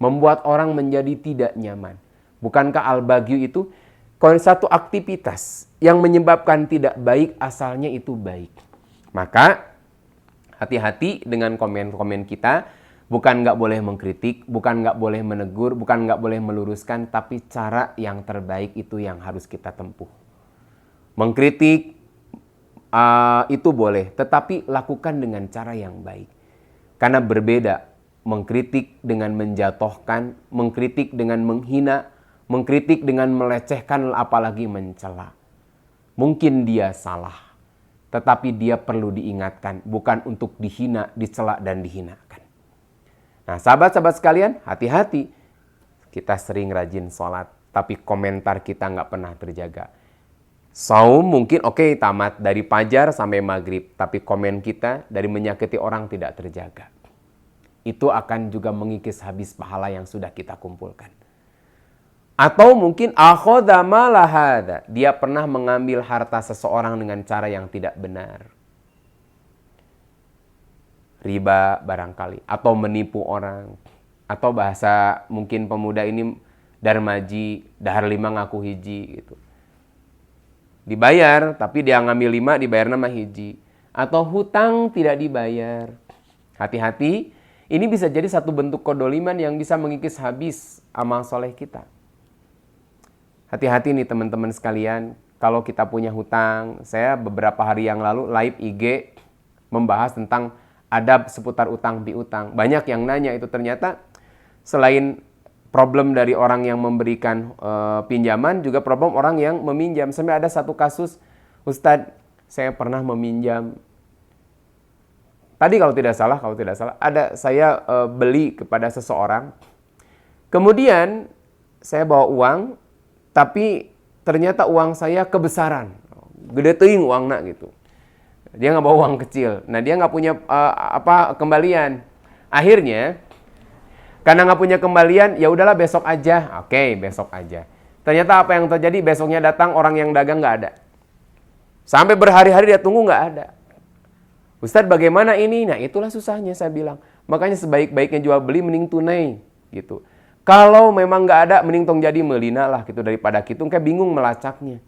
[SPEAKER 1] Membuat orang menjadi tidak nyaman. Bukankah al-baghyu itu satu aktivitas yang menyebabkan tidak baik asalnya itu baik. Maka hati-hati dengan komen-komen kita. Bukan nggak boleh mengkritik, bukan nggak boleh menegur, bukan nggak boleh meluruskan, tapi cara yang terbaik itu yang harus kita tempuh. Mengkritik itu boleh, tetapi lakukan dengan cara yang baik. Karena berbeda mengkritik dengan menjatuhkan, mengkritik dengan menghina, mengkritik dengan melecehkan, apalagi mencela. Mungkin dia salah, tetapi dia perlu diingatkan, bukan untuk dihina, dicela, dan dihinakan. Nah, sahabat-sahabat sekalian, hati-hati. Kita sering rajin sholat, tapi komentar kita nggak pernah terjaga. Saum mungkin oke, tamat dari fajar sampai maghrib, tapi komen kita dari menyakiti orang tidak terjaga. Itu akan juga mengikis habis pahala yang sudah kita kumpulkan. Atau mungkin akhadha mala hadza, dia pernah mengambil harta seseorang dengan cara yang tidak benar. Riba barangkali, atau menipu orang, atau bahasa mungkin pemuda ini darmaji, dahar 5 ngaku hiji gitu. Dibayar, tapi dia ngambil 5, dibayar nama hiji. atau hutang tidak dibayar. Hati-hati, ini bisa jadi satu bentuk kedoliman yang bisa mengikis habis amal soleh kita. Hati-hati nih teman-teman sekalian, kalau kita punya hutang. Saya beberapa hari yang lalu live IG membahas tentang adab seputar utang piutang. Banyak yang nanya, itu ternyata selain problem dari orang yang memberikan pinjaman, juga problem orang yang meminjam. Sampai ada satu kasus, Ustadz, saya pernah meminjam. Tadi kalau tidak salah, ada saya beli kepada seseorang. Kemudian saya bawa uang, tapi ternyata uang saya kebesaran. Gede teuing uangna gitu. Dia nggak bawa uang kecil. Nah, dia nggak punya kembalian. Akhirnya, karena nggak punya kembalian, ya udahlah besok aja. Oke, besok aja. Ternyata apa yang terjadi, besoknya datang orang yang dagang nggak ada. Sampai berhari-hari dia tunggu nggak ada. Ustadz, bagaimana ini? Nah, itulah susahnya saya bilang. Makanya sebaik-baiknya jual beli mending tunai gitu. Kalau memang nggak ada, mending tong jadi melina lah gitu, daripada gitu kayak bingung melacaknya.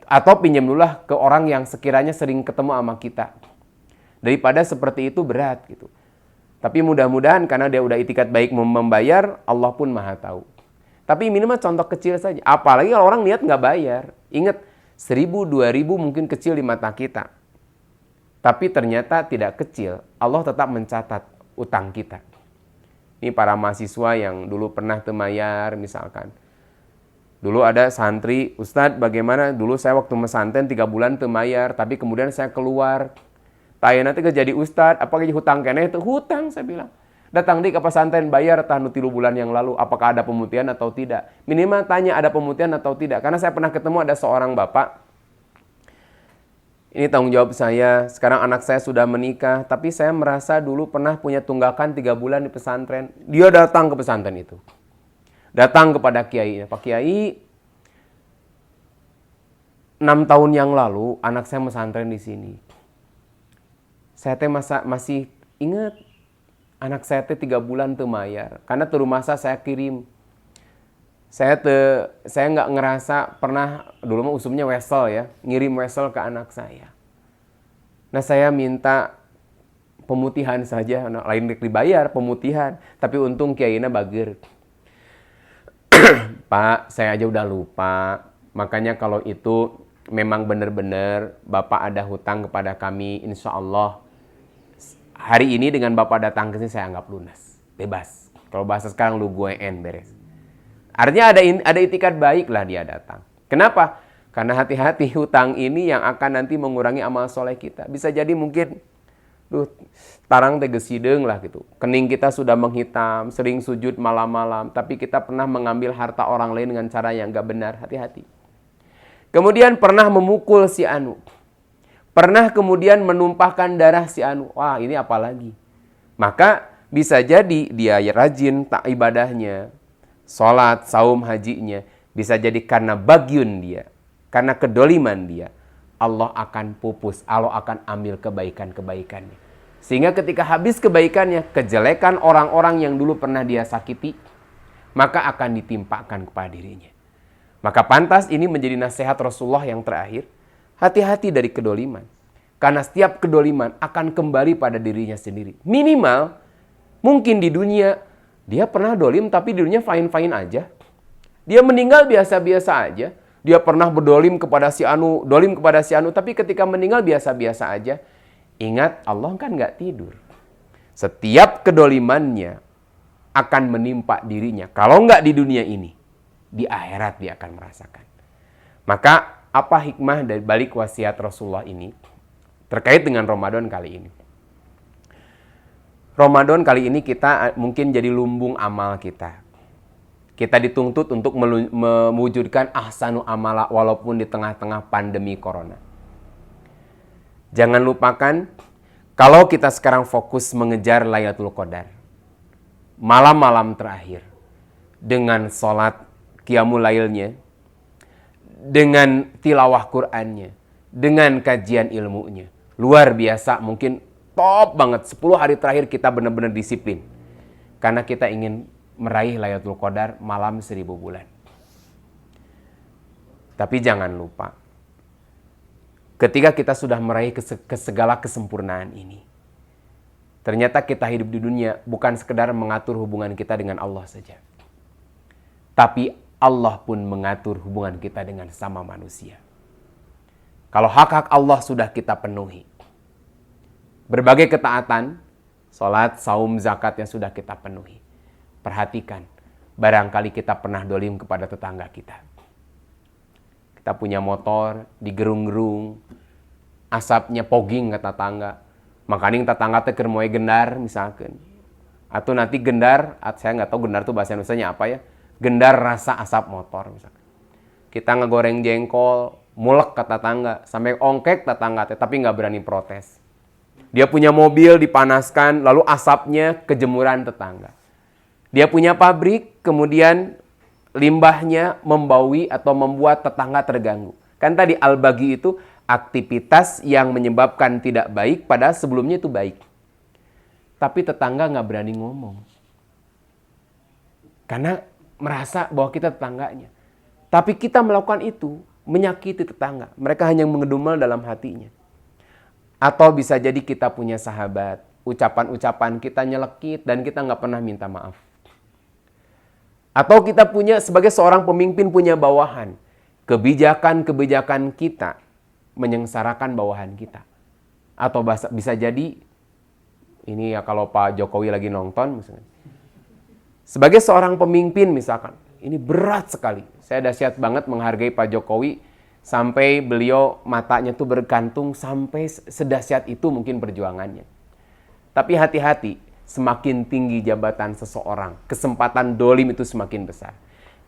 [SPEAKER 1] Atau pinjam dulu lah ke orang yang sekiranya sering ketemu sama kita. Daripada seperti itu berat gitu. Tapi mudah-mudahan karena dia udah itikat baik membayar, Allah pun maha tahu. Tapi minimal contoh kecil saja. Apalagi kalau orang niat nggak bayar. Ingat, 1.000, 2.000 mungkin kecil di mata kita. Tapi ternyata tidak kecil. Allah tetap mencatat utang kita. Ini para mahasiswa yang dulu pernah temayar misalkan. Dulu ada santri, Ustadz bagaimana? Dulu saya waktu mesantren 3 bulan temayar, tapi kemudian saya keluar. Tanya nanti jadi Ustadz, apakah hutang kene itu? Hutang, saya bilang. Datang di ke pesantren bayar tahan 3 bulan yang lalu, apakah ada pemutihan atau tidak? Minimal tanya ada pemutihan atau tidak. Karena saya pernah ketemu ada seorang bapak, ini tanggung jawab saya, sekarang anak saya sudah menikah, tapi saya merasa dulu pernah punya tunggakan 3 bulan di pesantren. Dia datang ke pesantren itu. Datang kepada kiai, Pak Kiai, 6 tahun yang lalu anak saya mesantren di sini. Saya masih ingat anak saya 3 bulan temayar, karena turun masa saya kirim. Saya nggak ngerasa pernah, dulu mah usumnya wesel ya, ngirim wesel ke anak saya. Nah, saya minta pemutihan saja, nah, lain dibayar pemutihan, tapi untung kiainya bager. Pak, saya aja udah lupa. Makanya kalau itu memang benar-benar Bapak ada hutang kepada kami, insya Allah hari ini dengan Bapak datang ke sini saya anggap lunas, bebas. Kalau bahasa sekarang lu gue beres. Artinya ada itikat baik lah dia datang. Kenapa? Karena hati-hati, hutang ini yang akan nanti mengurangi amal soleh kita. Bisa jadi mungkin tarang tegesideng lah gitu. Kening kita sudah menghitam, sering sujud malam-malam, tapi kita pernah mengambil harta orang lain dengan cara yang gak benar. Hati-hati. Kemudian pernah memukul si Anu. Pernah kemudian menumpahkan darah si Anu. Wah, ini apa lagi? Maka bisa jadi dia rajin tak ibadahnya, sholat, saum, hajinya. Bisa jadi karena bagyun dia, karena kedoliman dia. Allah akan pupus, Allah akan ambil kebaikan-kebaikannya. Sehingga ketika habis kebaikannya, kejelekan orang-orang yang dulu pernah dia sakiti, maka akan ditimpakan kepada dirinya. Maka pantas ini menjadi nasihat Rasulullah yang terakhir, hati-hati dari kedoliman. Karena setiap kedoliman akan kembali pada dirinya sendiri. Minimal, mungkin di dunia, dia pernah dolim tapi di dunia fine-fine aja. Dia meninggal biasa-biasa aja. Dia pernah berdolim kepada si Anu, tapi ketika meninggal biasa-biasa aja. Ingat, Allah kan nggak tidur. Setiap kedolimannya akan menimpa dirinya. Kalau nggak di dunia ini, di akhirat dia akan merasakan. Maka apa hikmah dari balik wasiat Rasulullah ini terkait dengan Ramadan kali ini? Ramadan kali ini kita mungkin jadi lumbung amal kita. Kita dituntut untuk mewujudkan ahsanu amala walaupun di tengah-tengah pandemi corona. Jangan lupakan, kalau kita sekarang fokus mengejar Lailatul Qadar, malam-malam terakhir, dengan sholat qiyamul lailnya, dengan tilawah Qur'annya, dengan kajian ilmunya, luar biasa, mungkin top banget. 10 hari terakhir kita benar-benar disiplin. Karena kita ingin meraih Lailatul Qadar malam 1000 bulan. Tapi jangan lupa, ketika kita sudah meraih segala kesempurnaan ini, ternyata kita hidup di dunia bukan sekedar mengatur hubungan kita dengan Allah saja. Tapi Allah pun mengatur hubungan kita dengan sama manusia. Kalau hak-hak Allah sudah kita penuhi, berbagai ketaatan, sholat, saum, zakat yang sudah kita penuhi. Perhatikan, barangkali kita pernah dolim kepada tetangga kita. Kita punya motor, digerung-gerung, asapnya pogging ke tetangga. Makanya tetangga teh keur moe gendar misalkan. Atau nanti gendar, saya nggak tahu gendar itu bahasa Indonesianya apa ya. Gendar rasa asap motor misalkan. Kita ngegoreng jengkol, mulek ke tetangga, sampai ongkek tetangga teh, tapi nggak berani protes. Dia punya mobil dipanaskan, lalu asapnya kejemuran tetangga. Dia punya pabrik, kemudian limbahnya membaui atau membuat tetangga terganggu. Kan tadi al-baghi itu aktivitas yang menyebabkan tidak baik, padahal sebelumnya itu baik. Tapi tetangga nggak berani ngomong. Karena merasa bahwa kita tetangganya. Tapi kita melakukan itu, menyakiti tetangga. Mereka hanya mengedumel dalam hatinya. Atau bisa jadi kita punya sahabat, ucapan-ucapan kita nyelekit dan kita nggak pernah minta maaf. Atau kita punya, sebagai seorang pemimpin punya bawahan. Kebijakan-kebijakan kita menyengsarakan bawahan kita. Atau bisa jadi, ini ya kalau Pak Jokowi lagi nonton misalnya. Sebagai seorang pemimpin misalkan, ini berat sekali. Saya dahsyat banget menghargai Pak Jokowi, sampai beliau matanya tuh bergantung, sampai sedahsyat itu mungkin perjuangannya. Tapi hati-hati, semakin tinggi jabatan seseorang, kesempatan dolim itu semakin besar.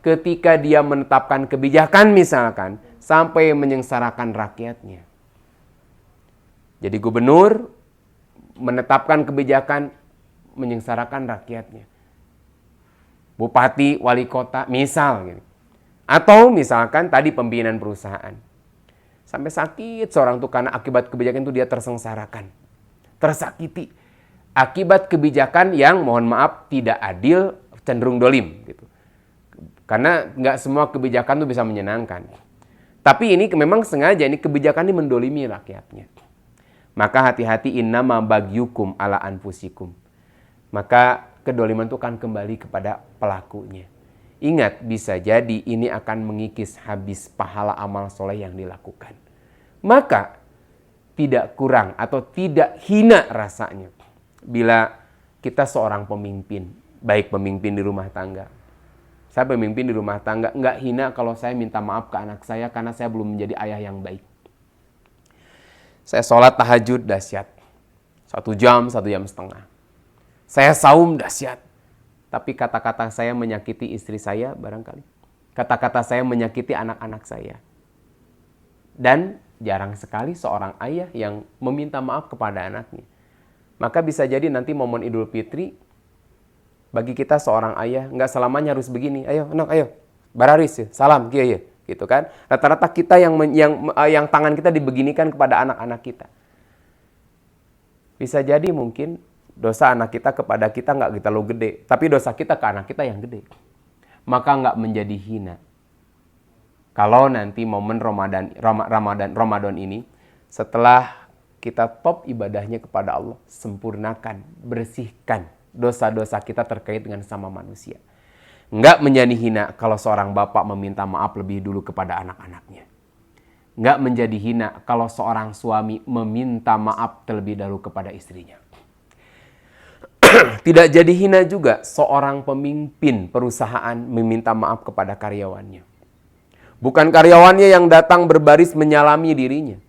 [SPEAKER 1] Ketika dia menetapkan kebijakan misalkan, sampai menyengsarakan rakyatnya. Jadi gubernur menetapkan kebijakan, menyengsarakan rakyatnya. Bupati, wali kota, misal gitu. Atau misalkan tadi pembinaan perusahaan. Sampai sakit seorang tuh karena akibat kebijakan itu dia tersengsarakan. Tersakiti. Akibat kebijakan yang mohon maaf tidak adil, cenderung dolim gitu. Karena nggak semua kebijakan itu bisa menyenangkan. Tapi ini memang sengaja, ini kebijakan ini mendolimi rakyatnya. Maka hati-hati, innama bagyukum ala anfusikum. Maka kedoliman itu akan kembali kepada pelakunya. Ingat, bisa jadi ini akan mengikis habis pahala amal soleh yang dilakukan. Maka tidak kurang atau tidak hina rasanya bila kita seorang pemimpin, baik pemimpin di rumah tangga. Saya pemimpin di rumah tangga, nggak hina kalau saya minta maaf ke anak saya karena saya belum menjadi ayah yang baik. Saya sholat tahajud dahsyat. 1 jam, 1 jam setengah. Saya saum dahsyat. Tapi kata-kata saya menyakiti istri saya barangkali. Kata-kata saya menyakiti anak-anak saya. Dan jarang sekali seorang ayah yang meminta maaf kepada anaknya. Maka bisa jadi nanti momen Idul Fitri, bagi kita seorang ayah, nggak selamanya harus begini. Ayo, anak, ayo, bararis ya, salam, kia ya, gitu kan. Rata-rata kita yang tangan kita dibeginikan kepada anak-anak kita. Bisa jadi mungkin dosa anak kita kepada kita nggak kita lo gede, tapi dosa kita ke anak kita yang gede. Maka nggak menjadi hina. Kalau nanti momen Ramadan ini, setelah kita top ibadahnya kepada Allah, sempurnakan, bersihkan dosa-dosa kita terkait dengan sama manusia. Nggak menjadi hina kalau seorang bapak meminta maaf lebih dulu kepada anak-anaknya. Nggak menjadi hina kalau seorang suami meminta maaf terlebih dahulu kepada istrinya. Tidak jadi hina juga seorang pemimpin perusahaan meminta maaf kepada karyawannya. Bukan karyawannya yang datang berbaris menyalami dirinya.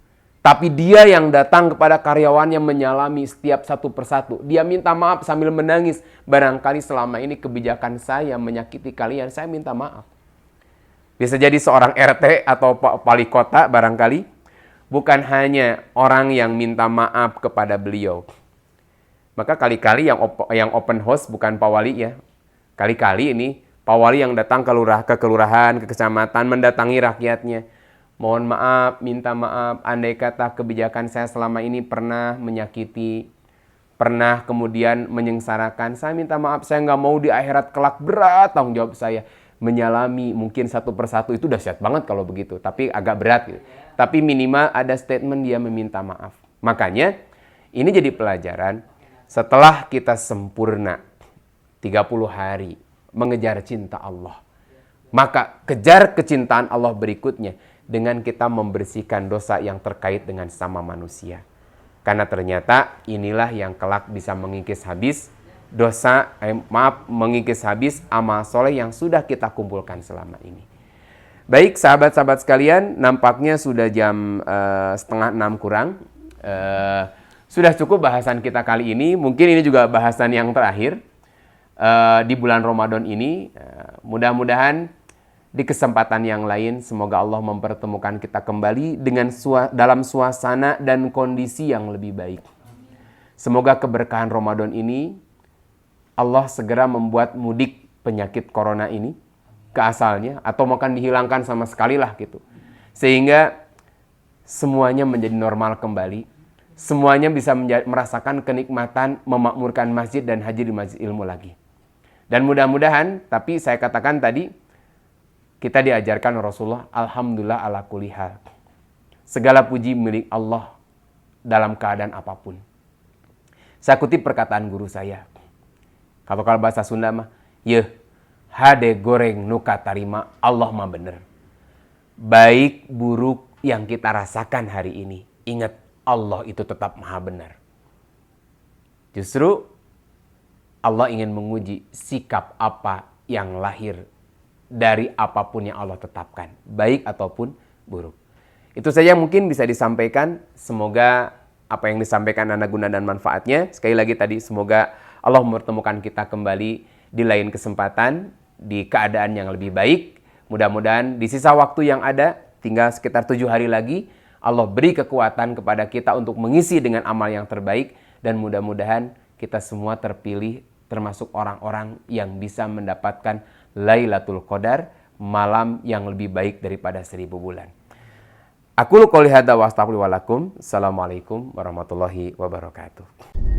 [SPEAKER 1] Tapi dia yang datang kepada karyawannya menyalami setiap satu persatu. Dia minta maaf sambil menangis. Barangkali selama ini kebijakan saya menyakiti kalian, saya minta maaf. Bisa jadi seorang RT atau wali kota barangkali. Bukan hanya orang yang minta maaf kepada beliau. Maka kali-kali yang open house bukan Pak Wali ya. Kali-kali ini Pak Wali yang datang ke kelurahan, ke kecamatan, mendatangi rakyatnya. Mohon maaf, minta maaf, andai kata kebijakan saya selama ini pernah menyakiti, pernah kemudian menyengsarakan. Saya minta maaf, saya nggak mau di akhirat kelak berat tanggung jawab saya. Menyalami mungkin satu persatu itu dahsyat banget kalau begitu, tapi agak berat gitu. tapi minimal ada statement dia meminta maaf. Makanya ini jadi pelajaran setelah kita sempurna 30 hari mengejar cinta Allah. Maka kejar kecintaan Allah berikutnya dengan kita membersihkan dosa yang terkait dengan sama manusia. Karena ternyata inilah yang kelak bisa mengikis habis mengikis habis amal soleh yang sudah kita kumpulkan selama ini. Baik sahabat-sahabat sekalian, nampaknya sudah jam 5:30 kurang. Sudah cukup bahasan kita kali ini. Mungkin ini juga bahasan yang terakhir di bulan Ramadan ini. Mudah-mudahan di kesempatan yang lain, semoga Allah mempertemukan kita kembali dengan dalam suasana dan kondisi yang lebih baik. Semoga keberkahan Ramadan ini, Allah segera membuat mudik penyakit corona ini ke asalnya, atau makan dihilangkan sama sekali lah gitu. Sehingga semuanya menjadi normal kembali. Semuanya bisa merasakan kenikmatan memakmurkan masjid dan haji di Masjid Ilmu lagi. Dan mudah-mudahan, tapi saya katakan tadi, kita diajarkan Rasulullah, alhamdulillah ala kulli hal. Segala puji milik Allah dalam keadaan apapun. Saya kutip perkataan guru saya. Kalau bahasa Sunda mah, yeuh, hade goreng nuka tarima, Allah mah bener. Baik buruk yang kita rasakan hari ini, ingat Allah itu tetap maha benar. Justru Allah ingin menguji sikap apa yang lahir dari apapun yang Allah tetapkan, baik ataupun buruk. Itu saja mungkin bisa disampaikan. Semoga apa yang disampaikan ada guna dan manfaatnya. Sekali lagi tadi, semoga Allah mempertemukan kita kembali di lain kesempatan, di keadaan yang lebih baik. Mudah-mudahan di sisa waktu yang ada, tinggal sekitar 7 hari lagi, Allah beri kekuatan kepada kita untuk mengisi dengan amal yang terbaik. Dan mudah-mudahan kita semua terpilih termasuk orang-orang yang bisa mendapatkan Lailatul Qadar, malam yang lebih baik daripada 1000 bulan. Aqulu qouli hadza wa astaghfiru wa lakum. Assalamualaikum warahmatullahi wabarakatuh.